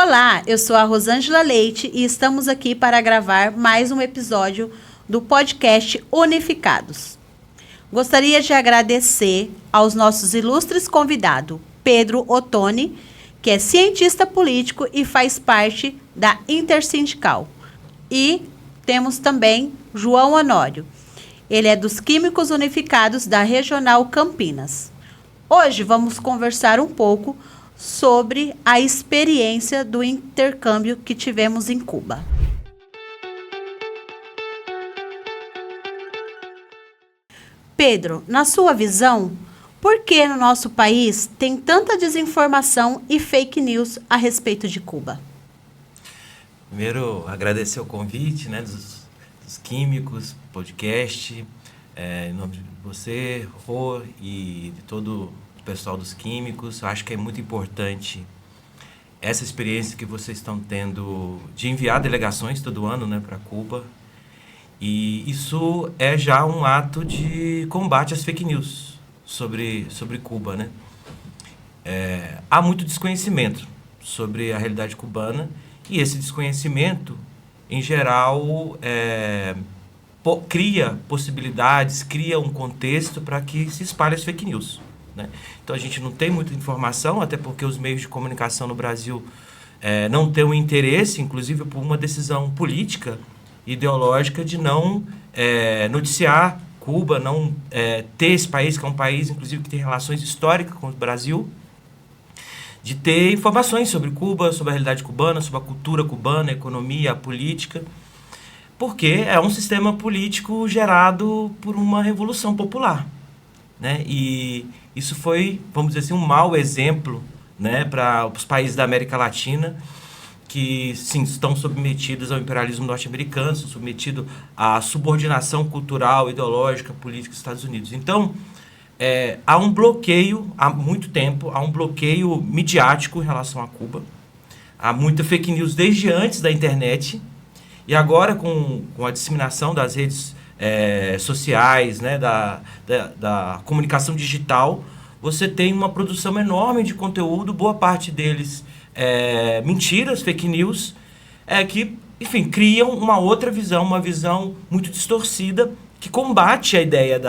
Olá, eu sou a Rosângela Leite e estamos aqui para gravar mais um episódio do podcast Unificados. Gostaria de agradecer aos nossos ilustres convidados, Pedro Ottoni, que é cientista político e faz parte da Intersindical. E temos também João Honório. Ele é dos Químicos Unificados da Regional Campinas. Hoje vamos conversar um pouco sobre a experiência do intercâmbio que tivemos em Cuba. Pedro, na sua visão, por que no nosso país tem tanta desinformação e fake news a respeito de Cuba? Primeiro, agradecer o convite, dos Químicos, podcast, em nome de você, Rô, e de todo o pessoal dos Químicos. Eu acho que é muito importante essa experiência que vocês estão tendo de enviar delegações todo ano para Cuba. E isso é já um ato de combate às fake news sobre Cuba, há muito desconhecimento sobre a realidade cubana e esse desconhecimento, em geral, cria possibilidades, cria um contexto para que se espalhe as fake news. Então a gente não tem muita informação, até porque os meios de comunicação no Brasil não têm um interesse, inclusive por uma decisão política, ideológica, de não noticiar Cuba, não ter esse país, que é um país, inclusive, que tem relações históricas com o Brasil, de ter informações sobre Cuba, sobre a realidade cubana, sobre a cultura cubana, a economia, a política, porque é um sistema político gerado por uma revolução popular. E isso foi, vamos dizer assim, um mau exemplo para os países da América Latina, que sim, estão submetidos ao imperialismo norte-americano, são submetidos à subordinação cultural, ideológica, política dos Estados Unidos. Então, há um bloqueio, há muito tempo, há um bloqueio midiático em relação a Cuba. Há muita fake news desde antes da internet, e agora com a disseminação das redes sociais, da comunicação digital, você tem uma produção enorme de conteúdo, boa parte deles mentiras, fake news, que, enfim, criam uma outra visão, uma visão muito distorcida, que combate a ideia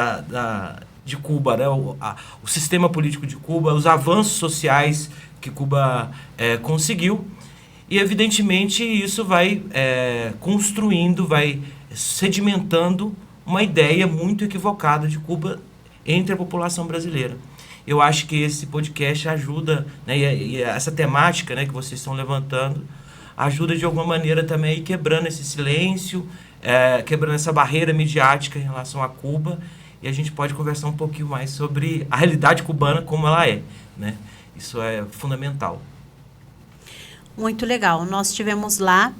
de Cuba, o sistema político de Cuba, os avanços sociais que Cuba conseguiu. E, evidentemente, isso vai construindo, vai sedimentando uma ideia muito equivocada de Cuba entre a população brasileira. Eu acho que esse podcast ajuda, e essa temática que vocês estão levantando, ajuda de alguma maneira também a ir quebrando esse silêncio, quebrando essa barreira midiática em relação a Cuba, e a gente pode conversar um pouquinho mais sobre a realidade cubana como ela é. Isso é fundamental. Muito legal. Nós estivemos lá,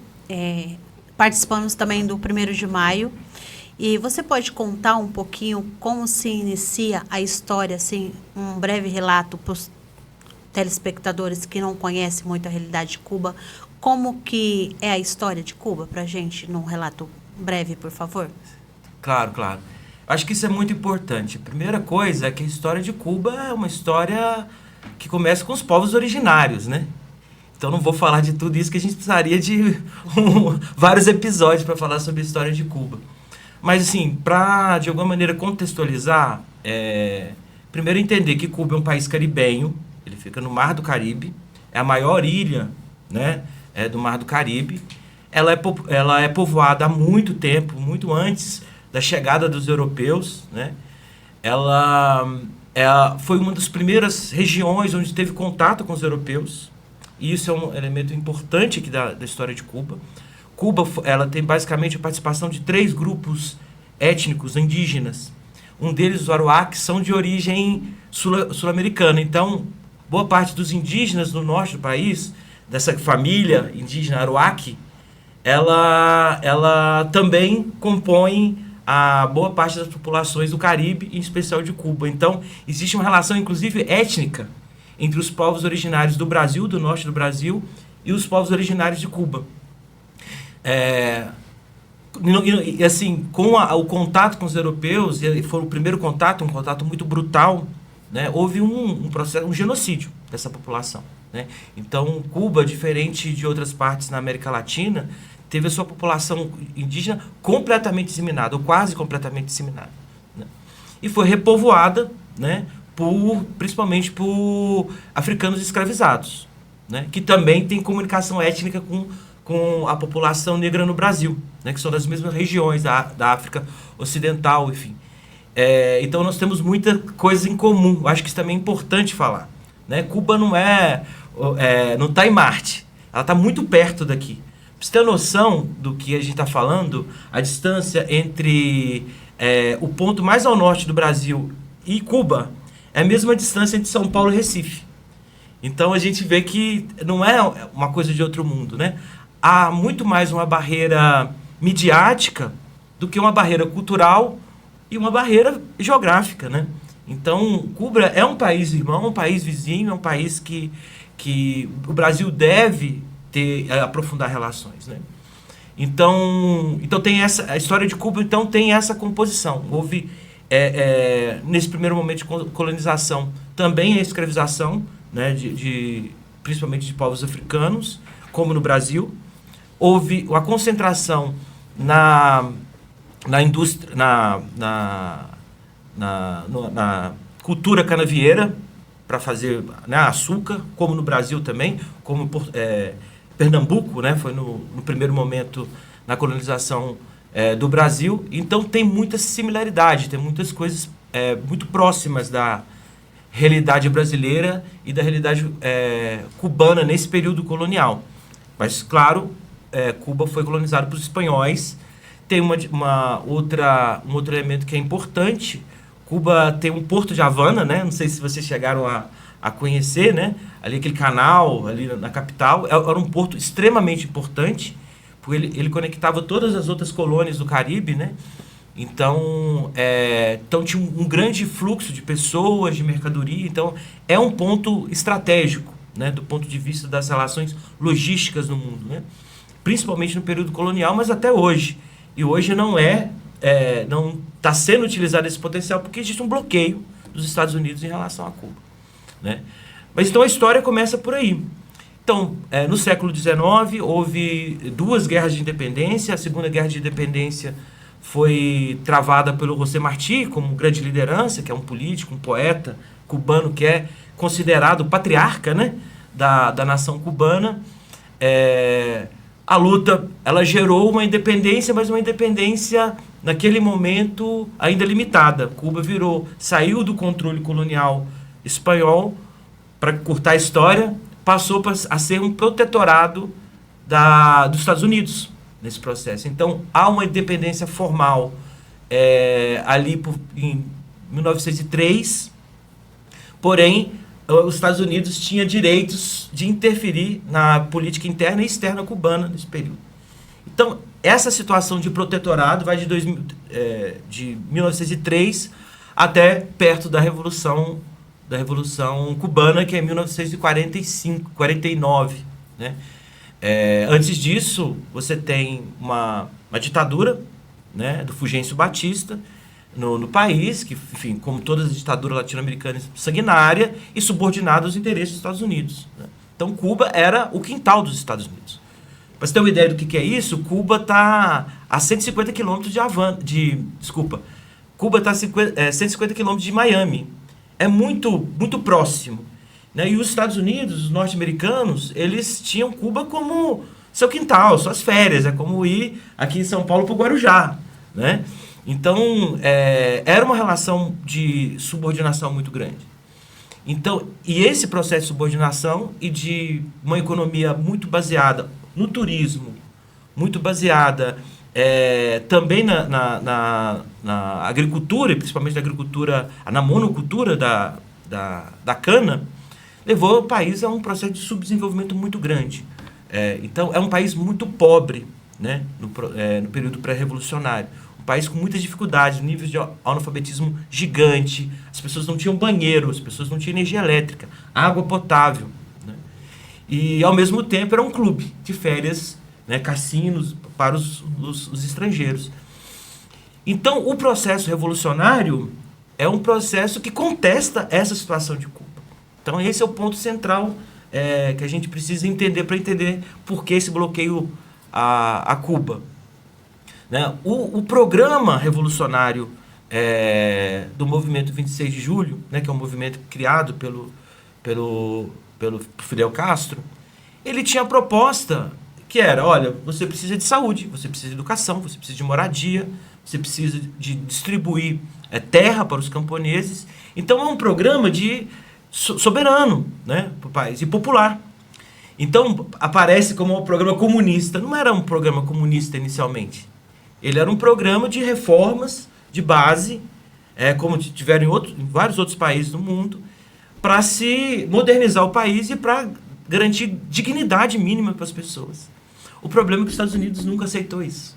participamos também do 1º de maio. E você pode contar um pouquinho como se inicia a história, assim, um breve relato para os telespectadores que não conhecem muito a realidade de Cuba, como que é a história de Cuba para a gente, num relato breve, por favor? Claro. Acho que isso é muito importante. A primeira coisa é que a história de Cuba é uma história que começa com os povos originários, Então não vou falar de tudo isso, que a gente precisaria de vários episódios para falar sobre a história de Cuba. Mas, assim, para, de alguma maneira, contextualizar, primeiro entender que Cuba é um país caribenho, ele fica no Mar do Caribe, é a maior ilha, do Mar do Caribe. Ela é povoada há muito tempo, muito antes da chegada dos europeus, Ela foi uma das primeiras regiões onde teve contato com os europeus, e isso é um elemento importante aqui da história de Cuba. Cuba, ela tem basicamente a participação de 3 grupos étnicos indígenas. Um deles, os Aruac, são de origem sul-americana. Então, boa parte dos indígenas do norte do país, dessa família indígena Aruac, ela também compõe a boa parte das populações do Caribe, em especial de Cuba. Então, existe uma relação, inclusive, étnica entre os povos originários do Brasil, do norte do Brasil, e os povos originários de Cuba. E assim, com o contato com os europeus, e foi o primeiro contato, um contato muito brutal, né, houve um processo, um genocídio dessa população, né? Então, Cuba, diferente de outras partes na América Latina, teve a sua população indígena completamente disseminada, ou quase completamente disseminada, né? E foi repovoada, né, principalmente por africanos escravizados, né, que também tem comunicação étnica com a população negra no Brasil, né, que são das mesmas regiões da África Ocidental, enfim. Então nós temos muita coisa em comum. Eu acho que isso também é importante falar, né? Cuba não está em Marte, ela está muito perto daqui. Pra você ter noção do que a gente está falando, a distância entre o ponto mais ao norte do Brasil e Cuba é a mesma distância entre São Paulo e Recife. Então a gente vê que não é uma coisa de outro mundo, né? Há muito mais uma barreira midiática do que uma barreira cultural e uma barreira geográfica, né? Então, Cuba é um país irmão, um país vizinho, é um país que o Brasil deve aprofundar relações, né? Então tem a história de Cuba, então tem essa composição. Houve, nesse primeiro momento de colonização, também a escravização, né, principalmente de povos africanos, como no Brasil. Houve a concentração na indústria, na cultura canavieira, para fazer, né, açúcar, como no Brasil também, como Pernambuco, né, foi no primeiro momento na colonização do Brasil. Então tem muita similaridade, tem muitas coisas muito próximas da realidade brasileira e da realidade cubana nesse período colonial. Mas, claro, Cuba foi colonizado pelos espanhóis. Tem um outro elemento que é importante. Cuba tem um porto de Havana, né? Não sei se vocês chegaram a conhecer, né? Ali aquele canal, ali na capital, era um porto extremamente importante, porque ele conectava todas as outras colônias do Caribe, né? Então tinha um grande fluxo de pessoas, de mercadoria. Então, é um ponto estratégico, né? Do ponto de vista das relações logísticas no mundo, né? Principalmente no período colonial, mas até hoje. E hoje não está sendo utilizado esse potencial porque existe um bloqueio dos Estados Unidos em relação a Cuba, né? Mas então a história começa por aí. Então, no século XIX, houve 2 guerras de independência. A Segunda Guerra de Independência foi travada pelo José Martí como grande liderança, que é um político, um poeta cubano que é considerado o patriarca, né, da nação cubana. A luta, ela gerou uma independência, mas uma independência, naquele momento, ainda limitada. Cuba saiu do controle colonial espanhol, para curtar a história, passou a ser um protetorado dos Estados Unidos nesse processo. Então, há uma independência formal ali em 1903, porém, os Estados Unidos tinham direitos de interferir na política interna e externa cubana nesse período. Então, essa situação de protetorado vai de 1903 até perto da Revolução Cubana, que é 1945, 49, né? Antes disso, você tem uma ditadura, né, do Fulgêncio Batista no país, que, enfim, como todas as ditaduras latino-americanas, sanguinária e subordinada aos interesses dos Estados Unidos, né? Então, Cuba era o quintal dos Estados Unidos. Para você ter uma ideia do que é isso, Cuba está a 150 quilômetros Cuba está a 150 quilômetros de Miami. É muito, muito próximo, né? E os Estados Unidos, os norte-americanos, eles tinham Cuba como seu quintal, suas férias. É como ir aqui em São Paulo para o Guarujá, né? Então, era uma relação de subordinação muito grande. Então, e esse processo de subordinação e de uma economia muito baseada no turismo, muito baseada também na agricultura, e principalmente na monocultura da cana, levou o país a um processo de subdesenvolvimento muito grande. Então, é um país muito pobre, né, no período pré-revolucionário. Um país com muitas dificuldades, níveis de analfabetismo gigante, as pessoas não tinham banheiro, as pessoas não tinham energia elétrica, água potável, né? E, ao mesmo tempo, era um clube de férias, né, cassinos para os estrangeiros. Então, o processo revolucionário, é um processo que contesta essa situação de Cuba. Então, esse é o ponto central que a gente precisa entender para entender por que esse bloqueio a Cuba. Né? O programa revolucionário do movimento 26 de julho, né, que é um movimento criado pelo Fidel Castro, ele tinha a proposta que era, olha, você precisa de saúde, você precisa de educação, você precisa de moradia, você precisa de distribuir terra para os camponeses. Então é um programa de soberano, né, para o país, e popular. Então aparece como um programa comunista. Não era um programa comunista inicialmente. Ele era um programa de reformas de base, como tiveram em vários outros países do mundo, para se modernizar o país e para garantir dignidade mínima para as pessoas. O problema é que os Estados Unidos nunca aceitou isso.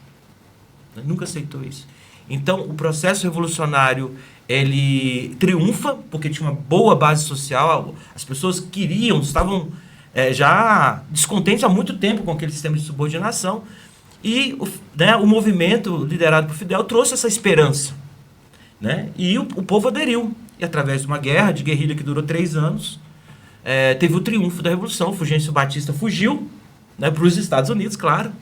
Nunca aceitou isso. Então, o processo revolucionário, ele triunfa, porque tinha uma boa base social, as pessoas estavam já descontentes há muito tempo com aquele sistema de subordinação, e o movimento liderado por Fidel trouxe essa esperança. Né? E o povo aderiu. E através de uma guerra de guerrilha que durou 3 anos, teve o triunfo da Revolução. Fulgêncio Batista fugiu, né, para os Estados Unidos, claro.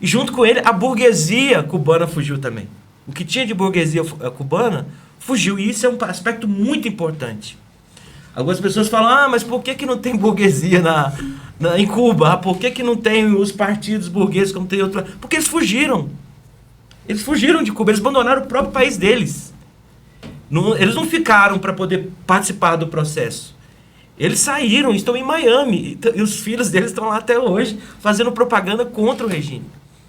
E junto com ele, a burguesia cubana fugiu também. O que tinha de burguesia cubana fugiu. E isso é um aspecto muito importante. Algumas pessoas falam, mas por que não tem burguesia em Cuba? Por que não tem os partidos burgueses como tem outro? Porque eles fugiram. Eles fugiram de Cuba, eles abandonaram o próprio país deles. Eles não ficaram para poder participar do processo. Eles saíram, estão em Miami, e os filhos deles estão lá até hoje, fazendo propaganda contra o regime.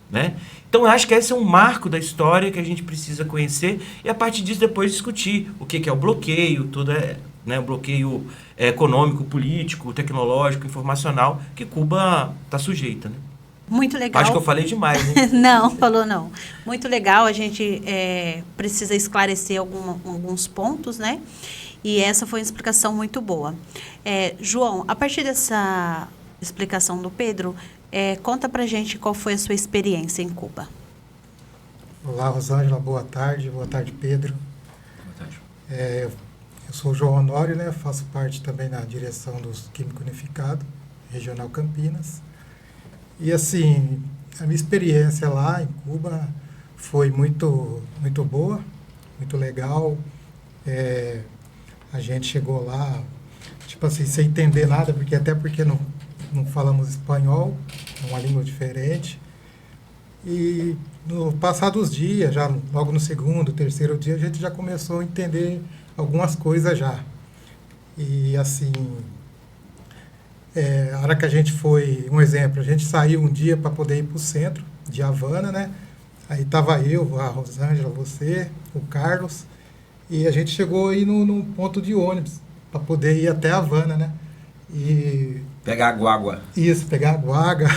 Né? Então, eu acho que esse é um marco da história que a gente precisa conhecer, e a partir disso depois discutir o que é o bloqueio, o bloqueio econômico, político, tecnológico, informacional, que Cuba está sujeita. Né? Muito legal. Acho que eu falei demais, né? Não, falou não. Muito legal, a gente precisa esclarecer alguns pontos, né? E essa foi uma explicação muito boa. João, a partir dessa explicação do Pedro, conta pra gente qual foi a sua experiência em Cuba. Olá, Rosângela, boa tarde, Pedro. Boa tarde. Eu sou o João Honório, né? Faço parte também na direção dos Químico Unificado, Regional Campinas. E assim, a minha experiência lá em Cuba foi muito, muito boa, muito legal. A gente chegou lá, tipo assim, sem entender nada, porque não falamos espanhol, é uma língua diferente. E no passar dos dias, já logo no segundo, terceiro dia, a gente já começou a entender algumas coisas já. E assim, a hora que a gente foi, um exemplo, a gente saiu um dia para poder ir para o centro de Havana, né? Aí tava eu, a Rosângela, você, o Carlos, e a gente chegou aí no ponto de ônibus para poder ir até Havana, né? E pegar a guagua. Isso, pegar a guagua.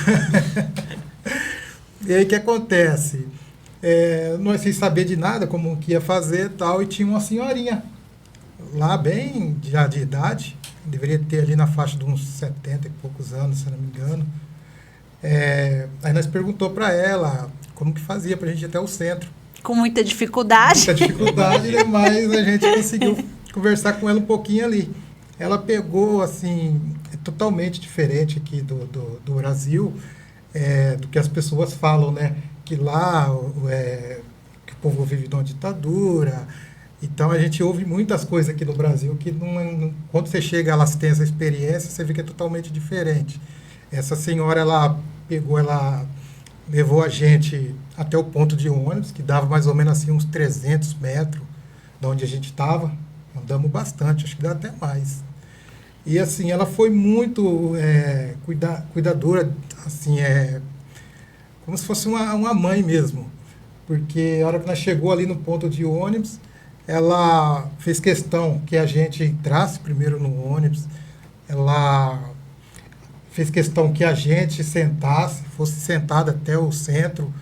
E aí o que acontece? Nós sem saber de nada, como que ia fazer e tal, e tinha uma senhorinha lá bem já de idade, deveria ter ali na faixa de uns 70 e poucos anos, se não me engano. Aí nós perguntou para ela como que fazia para a gente ir até o centro. Com muita dificuldade. Muita dificuldade, né? Mas a gente conseguiu conversar com ela um pouquinho ali. Ela pegou, assim, totalmente diferente aqui do Brasil, do que as pessoas falam, né? Que lá que o povo vive numa ditadura. Então, a gente ouve muitas coisas aqui no Brasil que, quando você chega lá, você tem essa experiência, você vê que é totalmente diferente. Essa senhora, ela levou a gente até o ponto de ônibus, que dava mais ou menos assim uns 300 metros de onde a gente estava. Andamos bastante, acho que dá até mais. E assim, ela foi muito cuidadora, assim, como se fosse uma mãe mesmo. Porque a hora que nós chegou ali no ponto de ônibus, ela fez questão que a gente entrasse primeiro no ônibus, ela fez questão que a gente fosse sentada até o centro.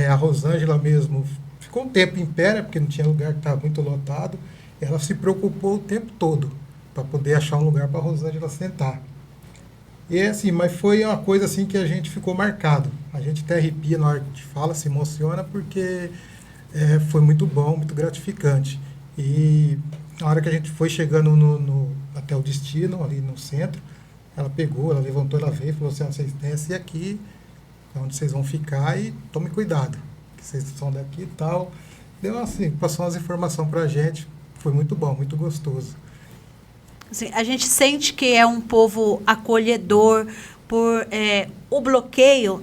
A Rosângela mesmo ficou um tempo em pé, né, porque não tinha lugar, que estava muito lotado. Ela se preocupou o tempo todo para poder achar um lugar para a Rosângela sentar. E assim, mas foi uma coisa assim que a gente ficou marcado. A gente até arrepia na hora que fala, se emociona, porque foi muito bom, muito gratificante. E na hora que a gente foi chegando até o destino, ali no centro, ela pegou, ela levantou, ela veio e falou assim, vocês descem aqui, onde vocês vão ficar e tomem cuidado, que vocês são daqui e tal. Deu assim, passou umas informações pra gente, foi muito bom, muito gostoso. Assim, a gente sente que é um povo acolhedor por o bloqueio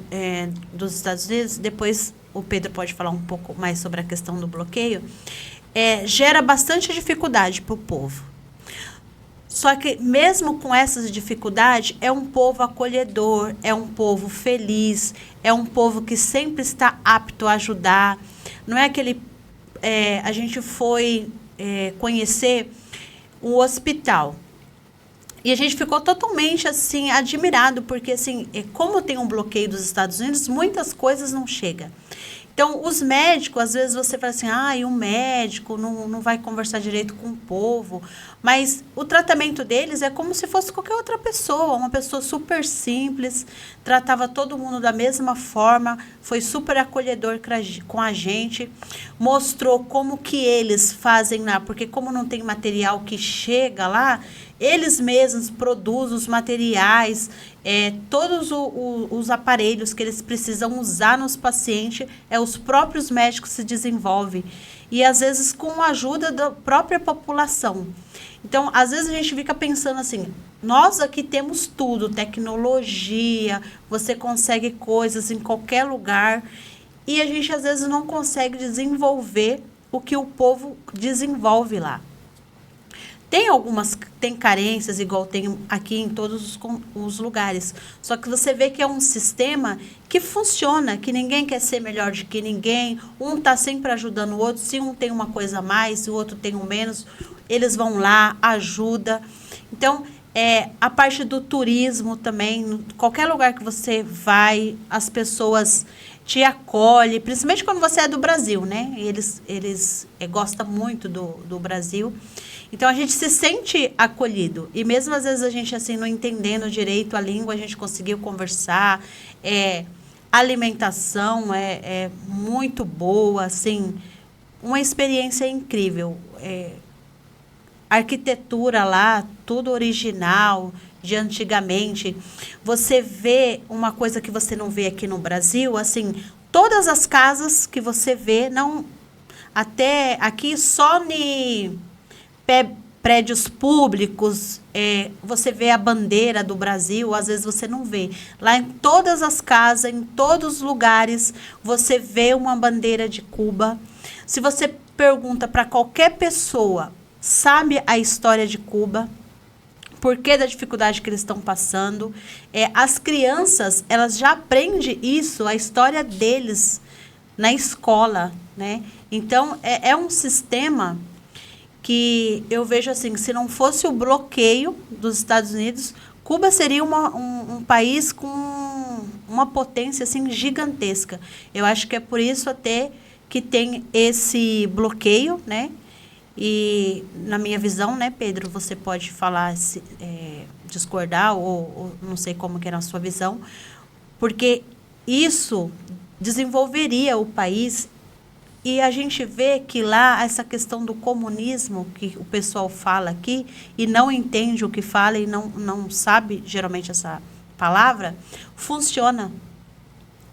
dos Estados Unidos. Depois o Pedro pode falar um pouco mais sobre a questão do bloqueio. Gera bastante dificuldade para o povo. Só que mesmo com essas dificuldades, é um povo acolhedor, é um povo feliz, é um povo que sempre está apto a ajudar. Não é aquele... a gente foi conhecer um hospital. E a gente ficou totalmente, assim, admirado, porque, assim, como tem um bloqueio dos Estados Unidos, muitas coisas não chegam. Então, os médicos, às vezes você fala assim, e um médico não vai conversar direito com o povo, mas o tratamento deles é como se fosse qualquer outra pessoa, uma pessoa super simples, tratava todo mundo da mesma forma, foi super acolhedor com a gente, mostrou como que eles fazem lá, porque como não tem material que chega lá, eles mesmos produzem os materiais, todos os aparelhos que eles precisam usar nos pacientes, os próprios médicos se desenvolvem. E, às vezes, com a ajuda da própria população. Então, às vezes, a gente fica pensando assim, nós aqui temos tudo, tecnologia, você consegue coisas em qualquer lugar, e a gente, às vezes, não consegue desenvolver o que o povo desenvolve lá. Tem carências, igual tem aqui em todos os lugares. Só que você vê que é um sistema que funciona, que ninguém quer ser melhor do que ninguém. Um está sempre ajudando o outro. Se um tem uma coisa a mais, se o outro tem um menos, eles vão lá, ajuda. Então, a parte do turismo também, qualquer lugar que você vai, as pessoas te acolhem, principalmente quando você é do Brasil, né? Eles gostam muito do Brasil. Então, a gente se sente acolhido. E mesmo, às vezes, a gente, assim, não entendendo direito a língua, a gente conseguiu conversar. A alimentação é muito boa, assim, uma experiência incrível. A arquitetura lá, tudo original, de antigamente. Você vê uma coisa que você não vê aqui no Brasil, assim, todas as casas que você vê, não... Até aqui, só prédios públicos, você vê a bandeira do Brasil, às vezes você não vê. Lá em todas as casas, em todos os lugares, você vê uma bandeira de Cuba. Se você pergunta para qualquer pessoa, sabe a história de Cuba, por que da dificuldade que eles estão passando, as crianças, elas já aprendem isso, a história deles, na escola, né? Então, é um sistema que eu vejo assim, se não fosse o bloqueio dos Estados Unidos, Cuba seria um país com uma potência assim, gigantesca. Eu acho que é por isso até que tem esse bloqueio, né? E, na minha visão, né, Pedro, você pode falar, discordar, ou não sei como que é na sua visão, porque isso desenvolveria o país. E a gente vê que lá, essa questão do comunismo, que o pessoal fala aqui, e não entende o que fala, e não sabe, geralmente, essa palavra, funciona.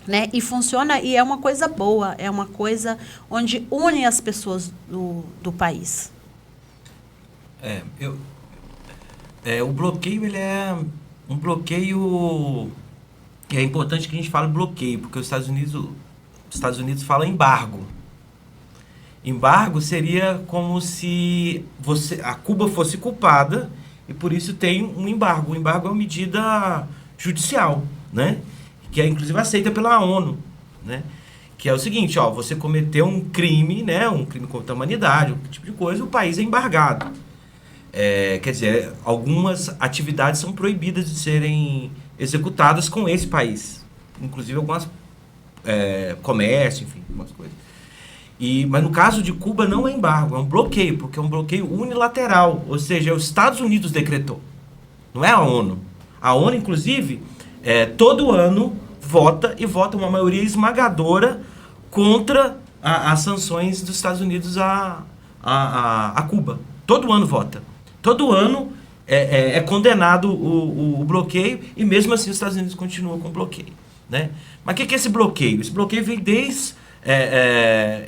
Né? E funciona, e é uma coisa boa, é uma coisa onde une as pessoas do país. O bloqueio, ele é um bloqueio... É importante que a gente fale bloqueio, porque os Estados Unidos falam embargo. Embargo seria como se a Cuba fosse culpada e por isso tem um embargo. O embargo é uma medida judicial, né? Que é inclusive aceita pela ONU, né? Que é o seguinte, você cometeu um crime, né? Um crime contra a humanidade, um tipo de coisa, o país é embargado. Quer dizer, algumas atividades são proibidas de serem executadas com esse país, inclusive algumas comércio, enfim, algumas coisas. Mas no caso de Cuba não é embargo, é um bloqueio, porque é um bloqueio unilateral, ou seja, os Estados Unidos decretou, não é a ONU. A ONU, inclusive, todo ano vota uma maioria esmagadora contra as sanções dos Estados Unidos a Cuba. Todo ano vota. Todo ano é condenado o bloqueio e mesmo assim os Estados Unidos continuam com o bloqueio, né? Mas o que é esse bloqueio? Esse bloqueio vem desde...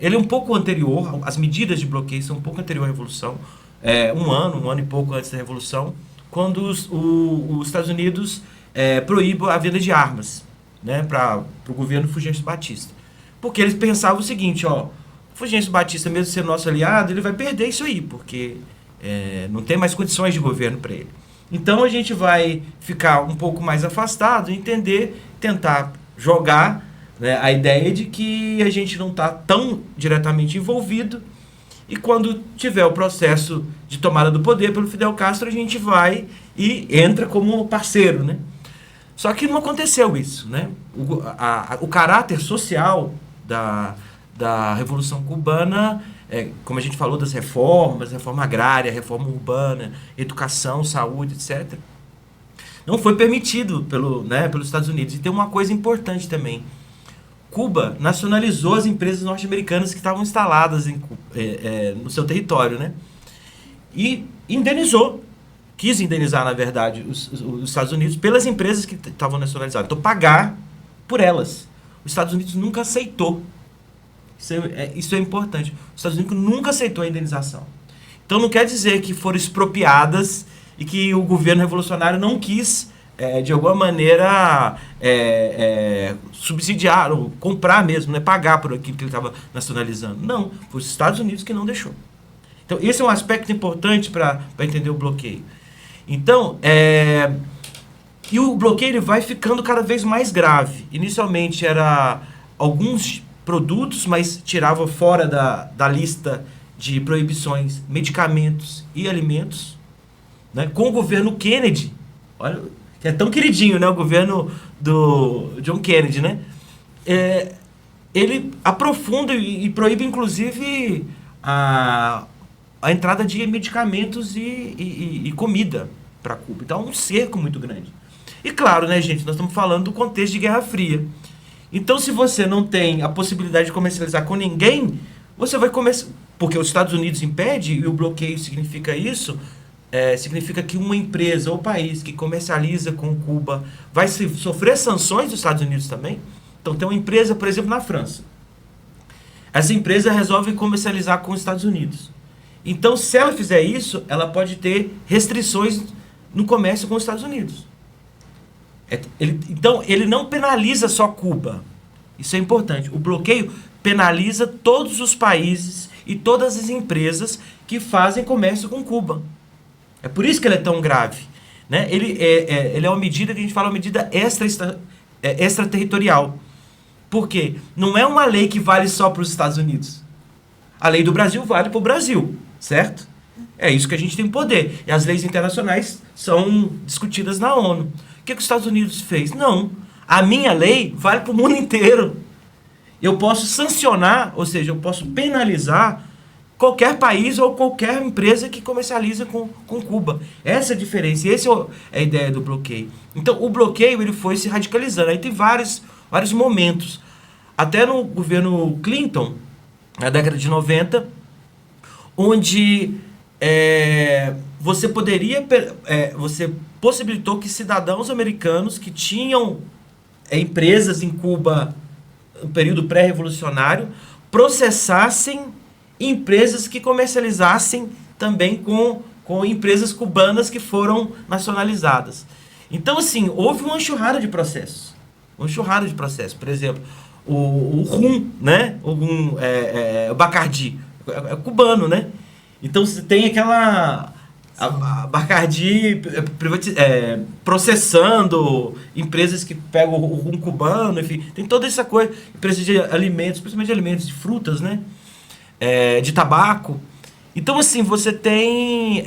ele é um pouco anterior, as medidas de bloqueio são um pouco anterior à Revolução, um ano e pouco antes da Revolução, quando os Estados Unidos proíbem a venda de armas, né, para o governo Fulgêncio Batista. Porque eles pensavam o seguinte, ó, Fulgêncio Batista, mesmo sendo nosso aliado, ele vai perder isso aí, porque não tem mais condições de governo para ele. Então a gente vai ficar um pouco mais afastado, entender, tentar jogar, né, a ideia de que a gente não está tão diretamente envolvido e quando tiver o processo de tomada do poder pelo Fidel Castro, a gente vai e entra como parceiro, né? Só que não aconteceu isso, né? O caráter social da Revolução Cubana, como a gente falou das reformas, reforma agrária, reforma urbana, educação, saúde, etc., não foi permitido pelos Estados Unidos. E tem uma coisa importante também. Cuba nacionalizou as empresas norte-americanas que estavam instaladas no seu território, né? E indenizou. Quis indenizar, na verdade, os Estados Unidos pelas empresas que estavam nacionalizadas. Então, pagar por elas. Os Estados Unidos nunca aceitou. Isso é importante. Os Estados Unidos nunca aceitou a indenização. Então, não quer dizer que foram expropriadas e que o governo revolucionário não quis, de alguma maneira, subsidiar ou comprar mesmo, né, pagar por aquilo que ele estava nacionalizando. Não, foi os Estados Unidos que não deixou. Então, esse é um aspecto importante para entender o bloqueio. Então, e o bloqueio ele vai ficando cada vez mais grave. Inicialmente era alguns produtos, mas tirava fora da lista de proibições medicamentos e alimentos, né? Com o governo Kennedy, olha, que é tão queridinho, né? O governo do John Kennedy, né? Ele aprofunda e proíbe, inclusive, a entrada de medicamentos e comida para Cuba. Então, é um cerco muito grande. E claro, né, gente, nós estamos falando do contexto de Guerra Fria. Então, se você não tem a possibilidade de comercializar com ninguém, você vai começar... Porque os Estados Unidos impede, e o bloqueio significa isso, significa que uma empresa ou país que comercializa com Cuba vai sofrer sanções dos Estados Unidos também. Então, tem uma empresa, por exemplo, na França. Essa empresa resolve comercializar com os Estados Unidos. Então, se ela fizer isso, ela pode ter restrições no comércio com os Estados Unidos. Então, ele não penaliza só Cuba. Isso é importante. O bloqueio penaliza todos os países e todas as empresas que fazem comércio com Cuba. É por isso que ele é tão grave, né? Ele é uma medida que a gente fala, uma medida extraterritorial. Por quê? Não é uma lei que vale só para os Estados Unidos. A lei do Brasil vale para o Brasil, certo? É isso que a gente tem poder. E as leis internacionais são discutidas na ONU. O que os Estados Unidos fez? Não. A minha lei vale para o mundo inteiro. Eu posso sancionar, ou seja, eu posso penalizar qualquer país ou qualquer empresa que comercializa com Cuba. Essa é a diferença. E essa é a ideia do bloqueio. Então, o bloqueio ele foi se radicalizando. Aí tem vários momentos. Até no governo Clinton, na década de 90, onde você possibilitou que cidadãos americanos que tinham empresas em Cuba no período pré-revolucionário processassem empresas que comercializassem também com empresas cubanas que foram nacionalizadas. Então, assim, houve uma enxurrada de processos. Por exemplo, o rum, né? O Bacardi, é cubano, né? Então, você tem aquela... A Bacardi processando empresas que pegam o rum cubano, enfim, tem toda essa coisa, empresas de alimentos, principalmente de alimentos, de frutas, né? De tabaco. Então, assim, você tem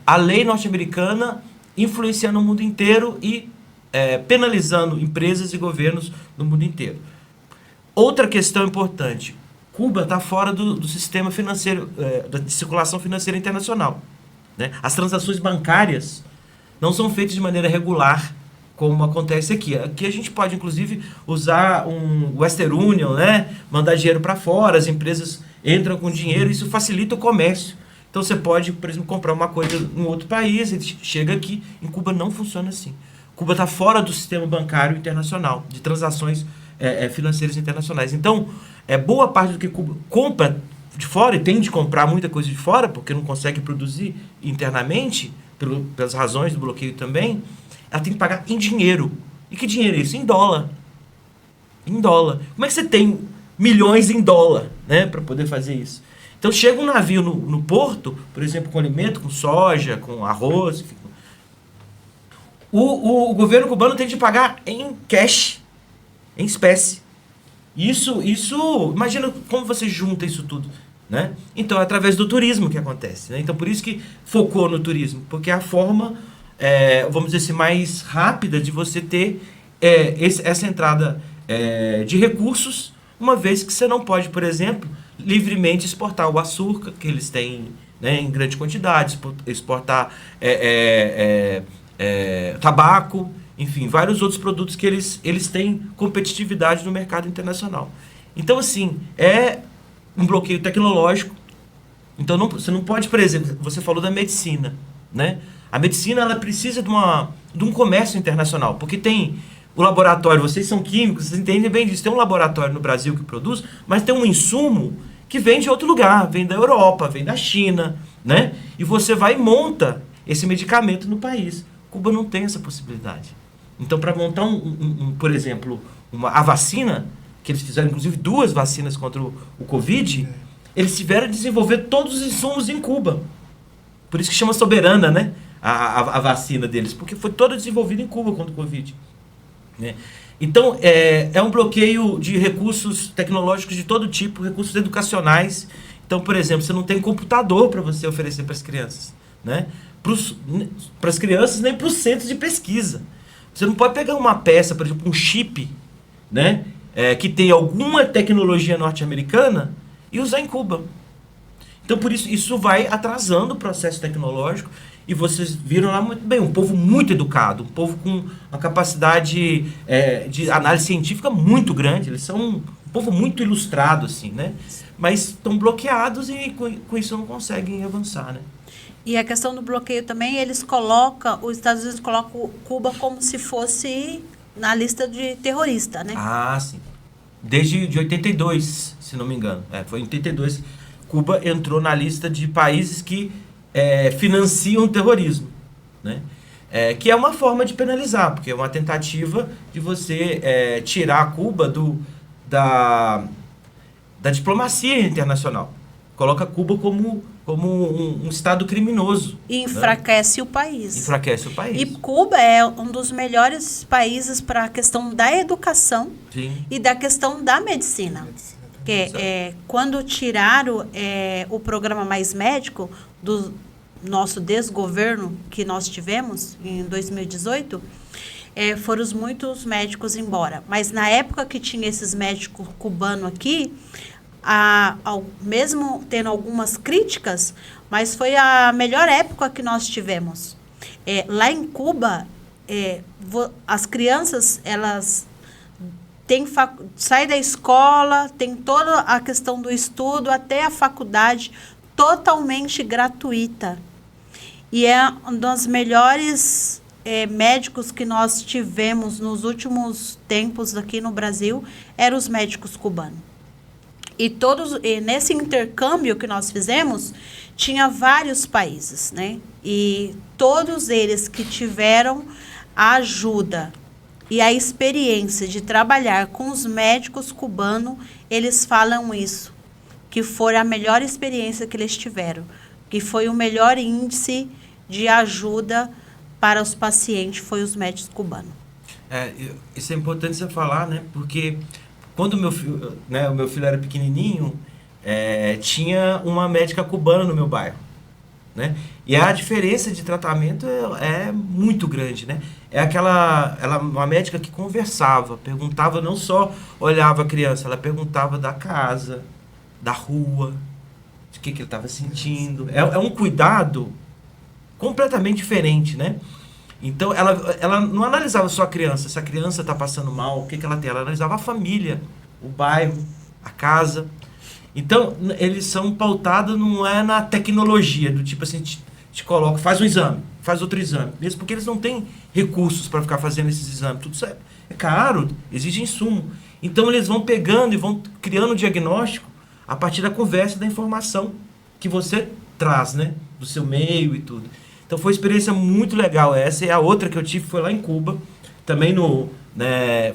a lei norte-americana influenciando o mundo inteiro e penalizando empresas e governos no mundo inteiro. Outra questão importante, Cuba está fora do sistema financeiro, de circulação financeira internacional. Né? As transações bancárias não são feitas de maneira regular, como acontece aqui. Aqui a gente pode, inclusive, usar um Western Union, né? Mandar dinheiro para fora, as empresas entram com dinheiro, isso facilita o comércio. Então você pode, por exemplo, comprar uma coisa em outro país, ele chega aqui. Em Cuba não funciona assim. Cuba está fora do sistema bancário internacional, de transações financeiras internacionais. Então, boa parte do que Cuba compra de fora, e tem de comprar muita coisa de fora, porque não consegue produzir internamente, pelas razões do bloqueio também, ela tem que pagar em dinheiro. E que dinheiro é isso? Em dólar. Em dólar. Como é que você tem milhões em dólar, né, para poder fazer isso? Então, chega um navio no porto, por exemplo, com alimento, com soja, com arroz, enfim. O governo cubano tem de pagar em cash, em espécie. Isso, imagina como você junta isso tudo, né? Então, é através do turismo que acontece, né? Então, por isso que focou no turismo, porque é a forma, vamos dizer assim, mais rápida de você ter essa entrada de recursos, uma vez que você não pode, por exemplo, livremente exportar o açúcar, que eles têm, né, em grande quantidade, exportar tabaco, enfim, vários outros produtos que eles têm competitividade no mercado internacional. Então, assim, é um bloqueio tecnológico. Então, você não pode, por exemplo, você falou da medicina, né? A medicina, ela precisa de um comércio internacional, porque tem o laboratório, vocês são químicos, vocês entendem bem disso, tem um laboratório no Brasil que produz, mas tem um insumo que vem de outro lugar, vem da Europa, vem da China, né? E você vai e monta esse medicamento no país. Cuba não tem essa possibilidade. Então, para montar, por exemplo, a vacina, que eles fizeram inclusive 2 vacinas contra o Covid, eles tiveram que desenvolver todos os insumos em Cuba. Por isso que chama soberana, né? A vacina deles, porque foi toda desenvolvida em Cuba contra o Covid. Né? Então, é um bloqueio de recursos tecnológicos de todo tipo, recursos educacionais. Então, por exemplo, você não tem computador para você oferecer para as crianças, né? Para as crianças, nem para os centros de pesquisa. Você não pode pegar uma peça, por exemplo, um chip, né? Que tem alguma tecnologia norte-americana e usar em Cuba. Então, por isso vai atrasando o processo tecnológico. E vocês viram lá muito bem, um povo muito educado, um povo com uma capacidade de análise científica muito grande. Eles são um povo muito ilustrado, assim, né? Mas estão bloqueados e com isso não conseguem avançar, né? E a questão do bloqueio também, os Estados Unidos colocam Cuba como se fosse na lista de terrorista, né? Ah, sim. Desde de 82, se não me engano. Foi em 82, Cuba entrou na lista de países que financiam o terrorismo, né? Que é uma forma de penalizar, porque é uma tentativa de você tirar Cuba da diplomacia internacional. Coloca Cuba como um estado criminoso. E enfraquece, né, o país. Enfraquece o país. E Cuba é um dos melhores países para a questão da educação. Sim. E da questão da medicina. Que quando tiraram o programa Mais Médico do nosso desgoverno que nós tivemos em 2018, foram muitos médicos embora. Mas na época que tinha esses médicos cubanos aqui, mesmo tendo algumas críticas, mas foi a melhor época que nós tivemos. Lá em Cuba, as crianças, elas saem da escola, tem toda a questão do estudo, até a faculdade, totalmente gratuita. E é um dos melhores médicos que nós tivemos nos últimos tempos aqui no Brasil, eram os médicos cubanos. E nesse intercâmbio que nós fizemos, tinha vários países, né? E todos eles que tiveram a ajuda e a experiência de trabalhar com os médicos cubanos, eles falam isso, que foi a melhor experiência que eles tiveram, que foi o melhor índice de ajuda para os pacientes, foi os médicos cubanos. Isso é importante você falar, né? Porque quando o meu filho era pequenininho, tinha uma médica cubana no meu bairro, né? E a diferença de tratamento é muito grande, né? Uma médica que conversava, perguntava, não só olhava a criança, ela perguntava da casa, da rua, de que ele estava sentindo. É um cuidado completamente diferente, né? Então, ela não analisava só a criança, se a criança está passando mal, o que ela tem. Ela analisava a família, o bairro, a casa. Então, eles são pautados, não é na tecnologia, do tipo assim, te coloca, faz um exame, faz outro exame. Mesmo porque eles não têm recursos para ficar fazendo esses exames. Tudo isso é caro, exige insumo. Então, eles vão pegando e vão criando um diagnóstico a partir da conversa, da informação que você traz, né? Do seu meio e tudo. Então, foi uma experiência muito legal essa. E a outra que eu tive foi lá em Cuba, também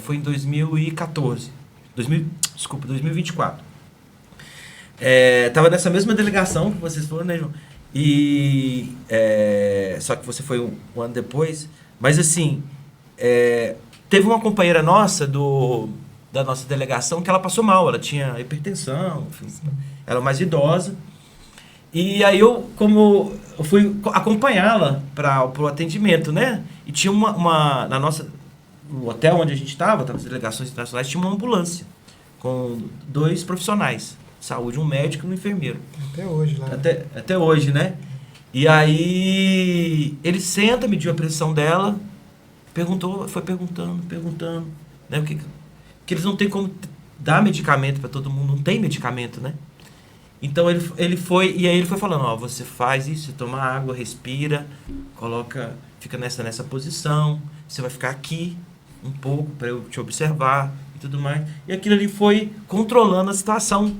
foi em 2014. 2024. Tava nessa mesma delegação que vocês foram, né, João? E só que você foi um ano depois. Mas assim, teve uma companheira nossa da nossa delegação que ela passou mal. Ela tinha hipertensão, enfim, era mais idosa. E aí eu fui acompanhá-la para o atendimento, né? E tinha no hotel onde a gente estava, nas delegações internacionais, tinha uma ambulância com 2 profissionais de saúde, um médico e um enfermeiro. Até hoje lá. Até hoje, né? E aí ele senta, mediu a pressão dela, foi perguntando, né? Porque eles não têm como dar medicamento para todo mundo, não tem medicamento, né? Então ele foi, e aí ele foi falando, ó, você faz isso, você toma água, respira, fica nessa posição, você vai ficar aqui um pouco para eu te observar e tudo mais. E aquilo ali foi controlando a situação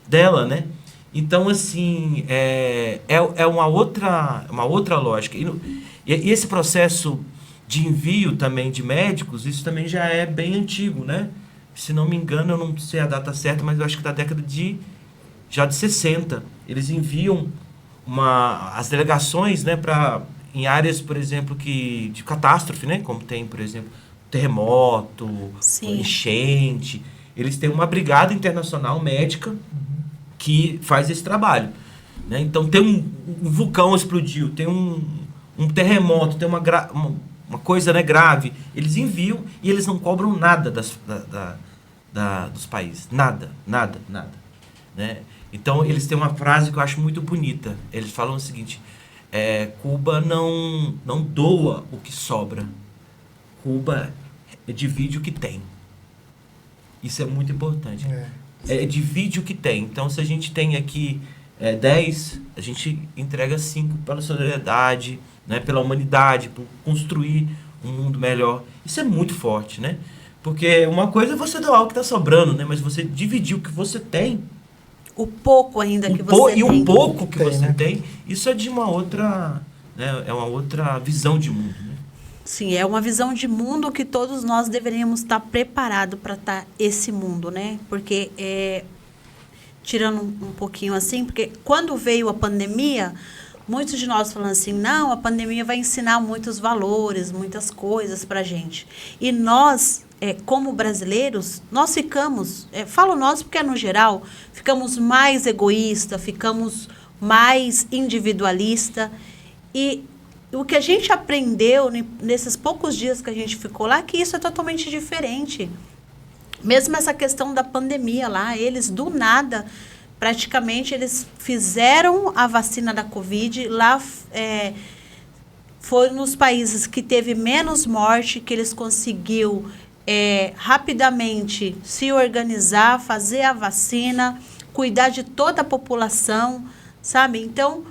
dela, né? Então, assim, é uma outra lógica. E esse processo de envio também de médicos, isso também já é bem antigo, né? Se não me engano, eu não sei a data certa, mas eu acho que da década de 60. Eles enviam as delegações, né, em áreas, por exemplo, de catástrofe, né? Como tem, por exemplo, terremoto, Sim. enchente. Eles têm uma brigada internacional médica que faz esse trabalho, né? Então tem um vulcão explodiu, tem um terremoto, tem uma coisa, né, grave. Eles enviam e eles não cobram nada dos países. Nada. Né? Então eles têm uma frase que eu acho muito bonita. Eles falam o seguinte: Cuba não doa o que sobra. Cuba divide o que tem. Isso é muito importante. Divide o que tem. Então, se a gente tem aqui 10, a gente entrega 5 pela solidariedade, né, pela humanidade, por construir um mundo melhor. Isso é muito forte, né? Porque uma coisa é você doar o que está sobrando, né? Mas você dividir o que você tem. O pouco ainda que você tem. E o pouco que você né? tem, isso é de uma outra, né, é uma outra visão de mundo, né? Sim, é uma visão de mundo que todos nós deveríamos estar preparados para estar esse mundo, né? Porque, tirando um pouquinho assim, porque quando veio a pandemia, muitos de nós falando assim, não, a pandemia vai ensinar muitos valores, muitas coisas para a gente. E nós, como brasileiros, nós ficamos, falo nós porque é no geral, ficamos mais egoístas, ficamos mais individualistas. E o que a gente aprendeu nesses poucos dias que a gente ficou lá, que isso é totalmente diferente. Mesmo essa questão da pandemia lá, eles do nada, praticamente, eles fizeram a vacina da Covid. Lá foi nos países que teve menos morte, que eles conseguiu rapidamente se organizar, fazer a vacina, cuidar de toda a população, sabe? Então,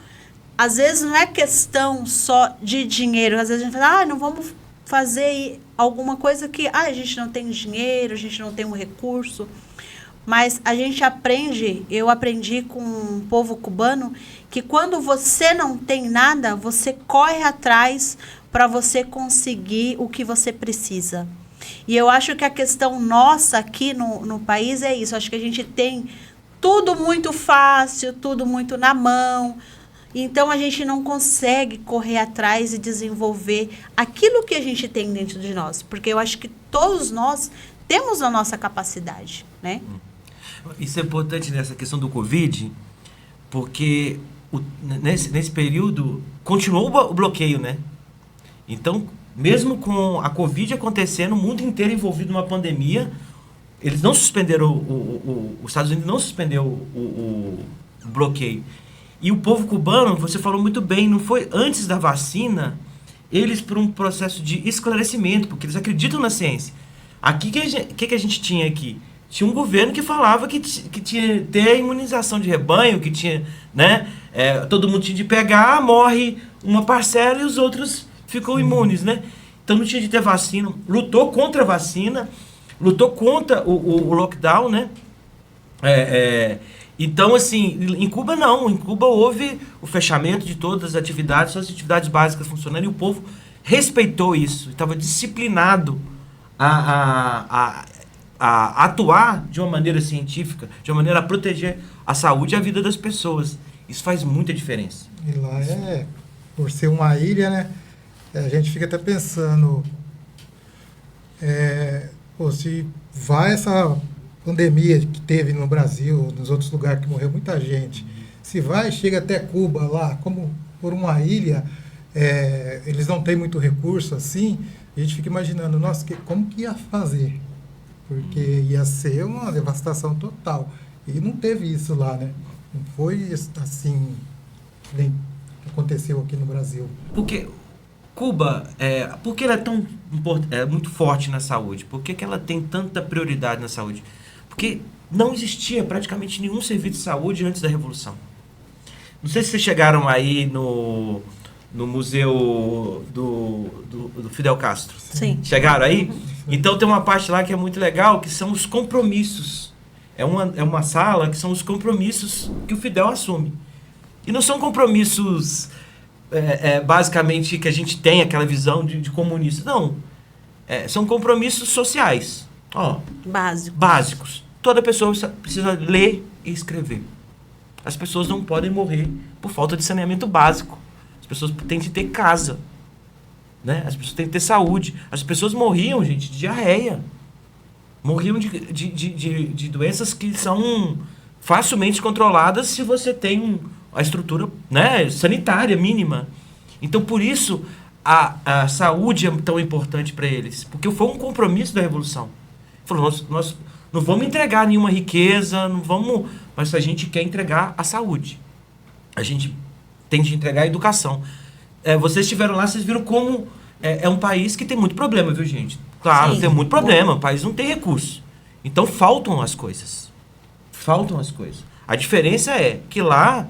às vezes não é questão só de dinheiro. Às vezes a gente fala, não vamos fazer alguma coisa que a gente não tem dinheiro, a gente não tem um recurso. Mas a gente eu aprendi com o povo cubano, que quando você não tem nada, você corre atrás para você conseguir o que você precisa. E eu acho que a questão nossa aqui no país é isso. Acho que a gente tem tudo muito fácil, tudo muito na mão. Então, a gente não consegue correr atrás e desenvolver aquilo que a gente tem dentro de nós. Porque eu acho que todos nós temos a nossa capacidade, né? Isso é importante nessa questão do Covid, porque nesse período continuou o bloqueio, né? Então, mesmo com a Covid acontecendo, o mundo inteiro envolvido numa pandemia, eles não suspenderam, os Estados Unidos não suspendeu o bloqueio. E o povo cubano, você falou muito bem, não foi antes da vacina, eles por um processo de esclarecimento, porque eles acreditam na ciência. Aqui, o que a gente tinha aqui? Tinha um governo que falava que tinha que ter imunização de rebanho, que tinha, né? Todo mundo tinha de pegar, morre uma parcela e os outros ficam imunes, né? Então não tinha de ter vacina. Lutou contra a vacina, lutou contra o lockdown, né? Então, assim, em Cuba não. Em Cuba houve o fechamento de todas as atividades, só as atividades básicas funcionando, e o povo respeitou isso, estava disciplinado a atuar de uma maneira científica, de uma maneira a proteger a saúde e a vida das pessoas. Isso faz muita diferença. E lá por ser uma ilha, né? A gente fica até pensando, se vai essa pandemia que teve no Brasil, nos outros lugares que morreu muita gente, se vai, chega até Cuba lá, como por uma ilha, eles não têm muito recurso assim, a gente fica imaginando, nossa, como que ia fazer? Porque ia ser uma devastação total. E não teve isso lá, né? Não foi assim, nem aconteceu aqui no Brasil. Porque Cuba, por que ela é tão muito forte na saúde? Por que ela tem tanta prioridade na saúde? Porque não existia praticamente nenhum serviço de saúde antes da Revolução. Não sei se vocês chegaram aí no museu do Fidel Castro. Sim. Chegaram aí? Então tem uma parte lá que é muito legal, que são os compromissos. É uma sala que são os compromissos que o Fidel assume. E não são compromissos, basicamente, que a gente tem aquela visão de comunista. Não. São compromissos sociais. Básicos. Toda pessoa precisa ler e escrever. As pessoas não podem morrer por falta de saneamento básico. As pessoas têm que ter casa, né? As pessoas têm que ter saúde. As pessoas morriam, gente, de diarreia. Morriam de doenças que são facilmente controladas se você tem a estrutura, né, sanitária mínima. Então, por isso, a saúde é tão importante para eles. Porque foi um compromisso da Revolução. Falou, nós não vamos entregar nenhuma riqueza, não vamos, mas a gente quer entregar a saúde. A gente tem de entregar a educação. Vocês estiveram lá, vocês viram como é um país que tem muito problema, viu, gente? Claro, Sim. tem muito problema. O país não tem recurso. Então, faltam as coisas. Faltam as coisas. A diferença é que lá,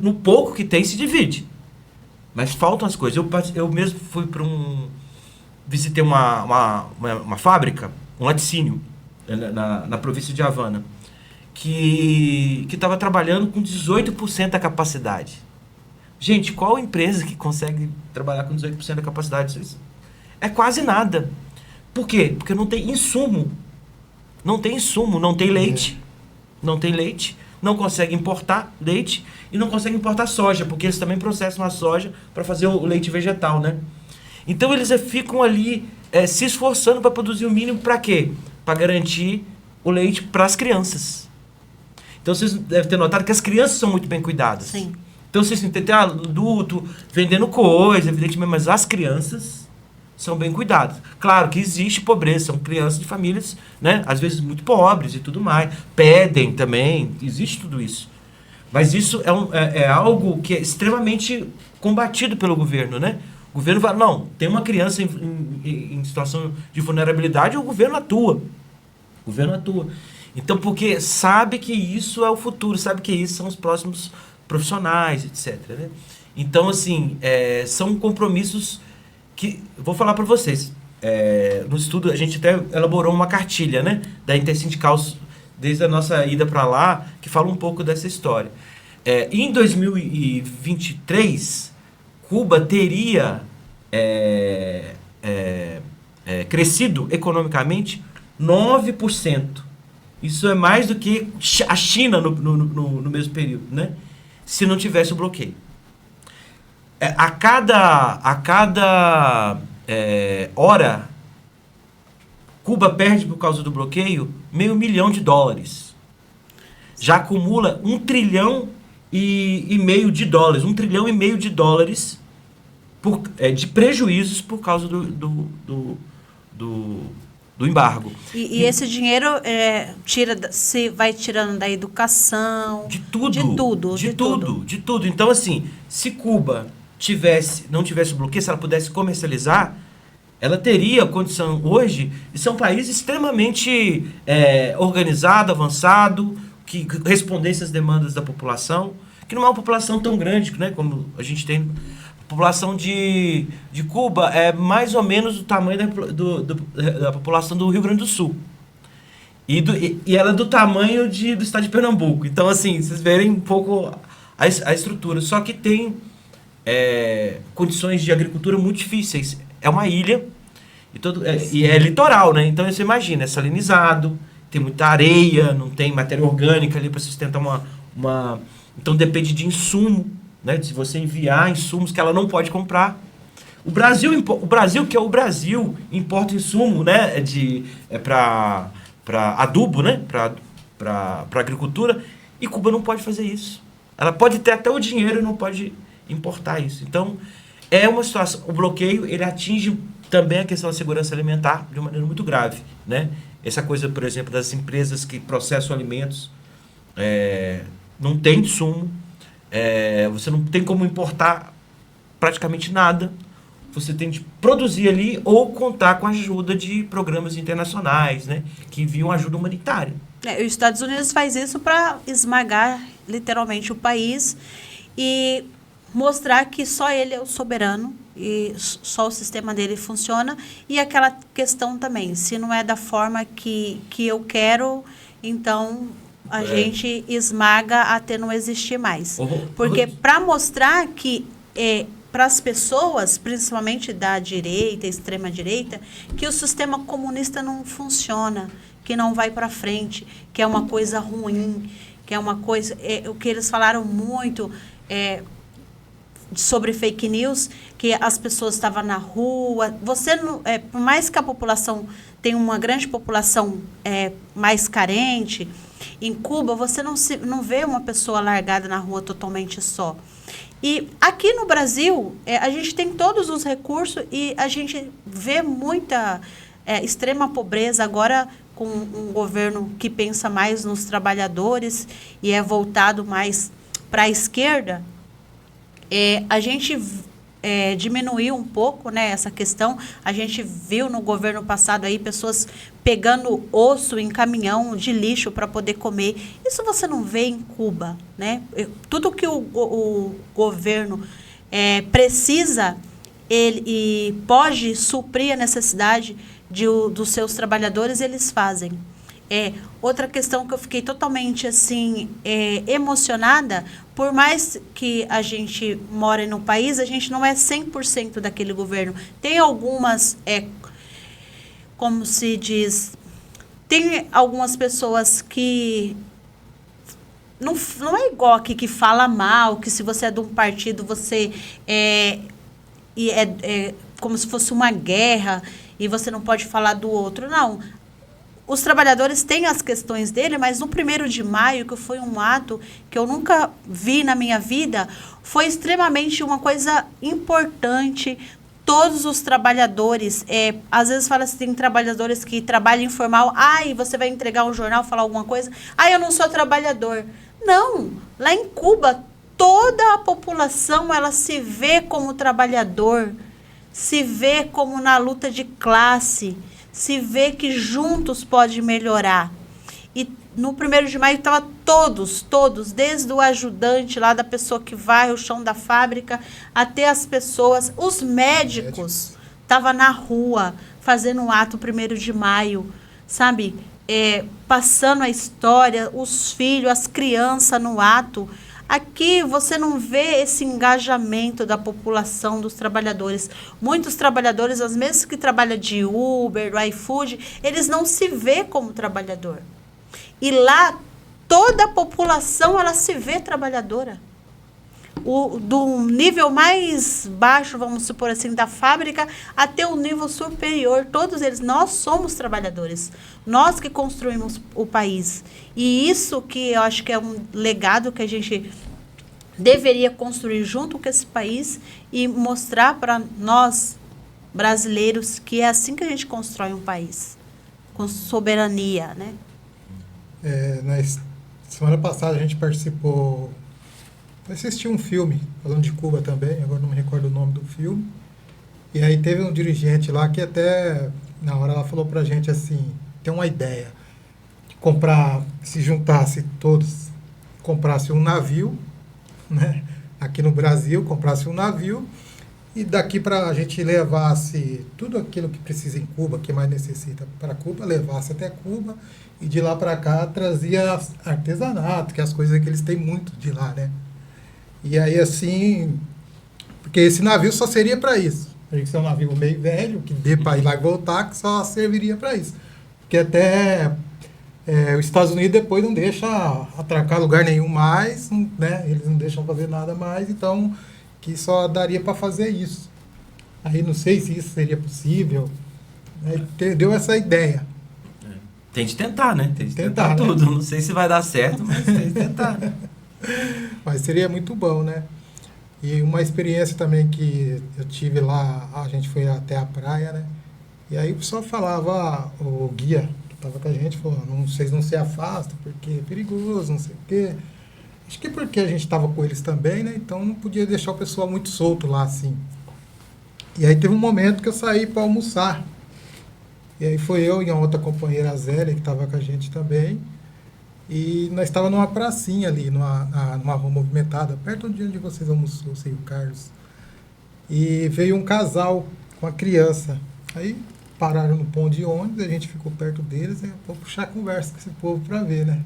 no pouco que tem, se divide. Mas faltam as coisas. Eu mesmo fui para visitei uma fábrica, um laticínio, na província de Havana, que estava trabalhando com 18% da capacidade. Gente, qual empresa que consegue trabalhar com 18% da capacidade? É quase nada. Por quê? Porque não tem insumo. Não tem insumo, não tem leite. Não tem leite, não consegue importar leite e não consegue importar soja, porque eles também processam a soja para fazer o leite vegetal, né? Então eles ficam ali se esforçando para produzir o mínimo para quê? Para garantir o leite para as crianças. Então vocês devem ter notado que as crianças são muito bem cuidadas. Sim. Então vocês têm adulto vendendo coisa, evidentemente, mas as crianças são bem cuidadas. Claro que existe pobreza, são crianças de famílias, né, às vezes muito pobres e tudo mais. Pedem também, existe tudo isso. Mas isso é algo que é extremamente combatido pelo governo, né? O governo fala, não, tem uma criança em situação de vulnerabilidade, o governo atua. O governo atua. Então, porque sabe que isso é o futuro, sabe que isso são os próximos profissionais, etc. Né? Então, assim, são compromissos que... Vou falar para vocês. No estudo, a gente até elaborou uma cartilha, né, da Intersindical, desde a nossa ida para lá, que fala um pouco dessa história. Em 2023, Cuba teria crescido economicamente 9%. Isso é mais do que a China no mesmo período, né? Se não tivesse o bloqueio. A cada hora, Cuba perde por causa do bloqueio $500 milhão. Já acumula $1,5 trilhão $1,5 trilhão de prejuízos por causa do embargo. E esse dinheiro se vai tirando da educação, de tudo. De tudo. Então, assim, se Cuba não tivesse bloqueio, se ela pudesse comercializar, ela teria condição hoje de ser um país extremamente organizado, avançado, que respondesse às demandas da população, que não é uma população tão grande, né, como a gente tem. A população de Cuba é mais ou menos do tamanho da população do Rio Grande do Sul. E ela é do tamanho do estado de Pernambuco. Então, assim, vocês verem um pouco a estrutura. Só que tem condições de agricultura muito difíceis. É uma ilha e é litoral, né? Então, você imagina, é salinizado, tem muita areia, não tem matéria orgânica ali para sustentar uma... Então, depende de insumo, né? De você enviar insumos que ela não pode comprar. O Brasil, que é o Brasil, importa insumo, né? Para adubo, né? Para agricultura, e Cuba não pode fazer isso. Ela pode ter até o dinheiro e não pode importar isso. Então, é uma situação... O bloqueio, ele atinge também a questão da segurança alimentar de uma maneira muito grave, né? Essa coisa, por exemplo, das empresas que processam alimentos, não tem insumo, você não tem como importar praticamente nada. Você tem de produzir ali ou contar com a ajuda de programas internacionais, né, que enviam ajuda humanitária. Os Estados Unidos faz isso para esmagar literalmente o país e mostrar que só ele é o soberano e só o sistema dele funciona. E aquela questão também, se não é da forma que eu quero, então a gente esmaga até não existir mais. Porque para mostrar que... para as pessoas, principalmente da direita, extrema-direita, que o sistema comunista não funciona, que não vai para frente, que é uma coisa ruim, que é uma coisa... o que eles falaram muito sobre fake news, que as pessoas estavam na rua. Você não, por mais que a população tenha uma grande população mais carente, em Cuba você não vê uma pessoa largada na rua totalmente só. E aqui no Brasil, a gente tem todos os recursos e a gente vê muita extrema pobreza agora com um governo que pensa mais nos trabalhadores e é voltado mais para a esquerda. A gente diminuiu um pouco, né, essa questão. A gente viu no governo passado aí pessoas pegando osso em caminhão de lixo para poder comer. Isso você não vê em Cuba, né? Tudo que o governo precisa e pode suprir a necessidade dos seus trabalhadores, eles fazem. Outra questão que eu fiquei totalmente assim emocionada, por mais que a gente mora no país, a gente não é 100% daquele governo. Tem algumas, como se diz, tem algumas pessoas que não é igual aqui, que fala mal, que se você é de um partido, você é como se fosse uma guerra e você não pode falar do outro. Não. Os trabalhadores têm as questões dele, mas no 1º de maio, que foi um ato que eu nunca vi na minha vida, foi extremamente uma coisa importante. Todos os trabalhadores, às vezes fala assim, tem trabalhadores que trabalham informal, você vai entregar um jornal, falar alguma coisa, eu não sou trabalhador. Não, lá em Cuba, toda a população, ela se vê como trabalhador, se vê como na luta de classe, se vê que juntos pode melhorar. E no 1º de maio estava todos, desde o ajudante lá, da pessoa que varre o chão da fábrica, até as pessoas, os médicos, estavam na rua, fazendo um ato 1º de maio, sabe? Passando a história, os filhos, as crianças no ato. Aqui você não vê esse engajamento da população, dos trabalhadores. Muitos trabalhadores, as mesmas que trabalham de Uber, do iFood, eles não se vê como trabalhador. E lá, toda a população, ela se vê trabalhadora. Do nível mais baixo, vamos supor assim, da fábrica, até o nível superior, todos eles, nós somos trabalhadores. Nós que construímos o país. E isso que eu acho que é um legado que a gente deveria construir junto com esse país e mostrar para nós, brasileiros, que é assim que a gente constrói um país, com soberania, né? Na semana passada a gente participou... assisti um filme falando de Cuba também, agora não me recordo o nome do filme. E aí teve um dirigente lá que até, na hora, ela falou pra gente assim, tem uma ideia, de comprar, se juntasse todos, comprasse um navio, né? Aqui no Brasil, comprasse um navio, e daqui para a gente levasse tudo aquilo que precisa em Cuba, que mais necessita para Cuba, levasse até Cuba, e de lá para cá trazia artesanato, que é as coisas que eles têm muito de lá, né? E aí assim, porque esse navio só seria para isso. Teria que ser um navio meio velho, que dê para ir lá e voltar, que só serviria para isso. Porque até os Estados Unidos depois não deixa atracar lugar nenhum mais, né? Eles não deixam fazer nada mais, então que só daria para fazer isso. Aí não sei se isso seria possível. Né? Deu essa ideia. Tem de tentar, né? Tem de tentar Né? tudo. Não sei se vai dar certo, mas tem de tentar. Mas seria muito bom, né? E uma experiência também que eu tive lá, a gente foi até a praia, né? E aí o pessoal falava, o guia que estava com a gente falou, vocês não se afastam porque é perigoso, não sei o quê. Acho que porque a gente estava com eles também, né? Então não podia deixar o pessoal muito solto lá, assim. E aí teve um momento que eu saí para almoçar. E aí foi eu e a outra companheira, a Zélia, que estava com a gente também. E nós estávamos numa pracinha ali, numa rua movimentada, perto de onde vocês almoçou, sei, o Carlos. E veio um casal com a criança. Aí pararam no ponto de ônibus, a gente ficou perto deles, e vou puxar conversa com esse povo para ver, né?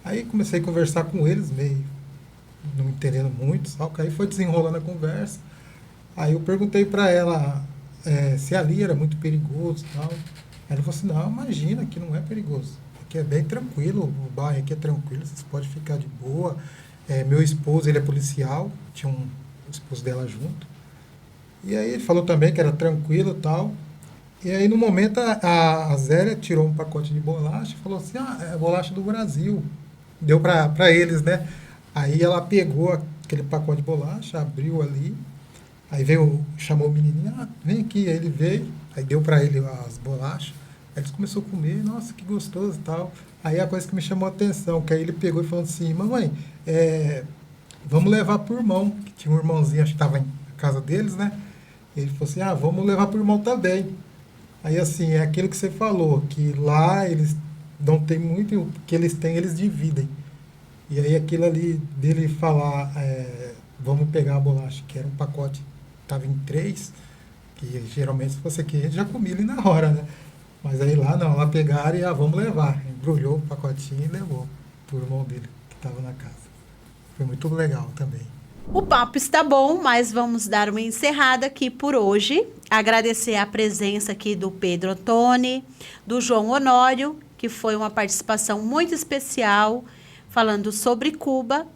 Aí comecei a conversar com eles, meio não entendendo muito, só que aí foi desenrolando a conversa. Aí eu perguntei para ela se ali era muito perigoso e tal. Aí ela falou assim, não, imagina que não é perigoso. Aqui é bem tranquilo, o bairro aqui é tranquilo, vocês podem ficar de boa. Meu esposo, ele é policial, tinha o esposo dela junto. E aí ele falou também que era tranquilo e tal. E aí no momento a Zélia tirou um pacote de bolacha e falou assim, é bolacha do Brasil. Deu para eles, né? Aí ela pegou aquele pacote de bolacha, abriu ali, aí chamou o menininho, vem aqui, aí ele veio, aí deu para ele as bolachas, aí eles começaram a comer, nossa, que gostoso e tal. Aí a coisa que me chamou a atenção, que aí ele pegou e falou assim, mamãe, vamos levar pro irmão, que tinha um irmãozinho, acho que estava na casa deles, né? Ele falou assim, vamos levar pro irmão também. Aí assim, é aquilo que você falou, que lá eles não tem muito, o que eles têm, eles dividem. E aí aquilo ali dele falar, vamos pegar a bolacha, que era um pacote, estava em 3, que geralmente se fosse aqui a gente já comia ali na hora, né? Mas aí lá não, lá pegaram e vamos levar. Embrulhou o pacotinho e levou pro irmão dele, que estava na casa. Foi muito legal também. O papo está bom, mas vamos dar uma encerrada aqui por hoje. Agradecer a presença aqui do Pedro Ottoni, do João Honório, que foi uma participação muito especial, falando sobre Cuba.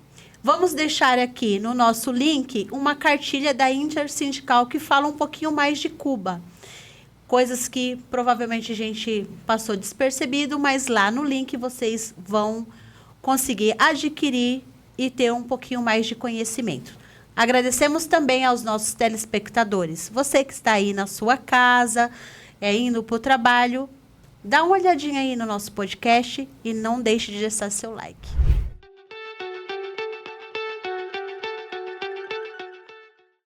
Vamos deixar aqui no nosso link uma cartilha da Intersindical que fala um pouquinho mais de Cuba. Coisas que provavelmente a gente passou despercebido, mas lá no link vocês vão conseguir adquirir e ter um pouquinho mais de conhecimento. Agradecemos também aos nossos telespectadores. Você que está aí na sua casa, indo para o trabalho, dá uma olhadinha aí no nosso podcast e não deixe de deixar seu like.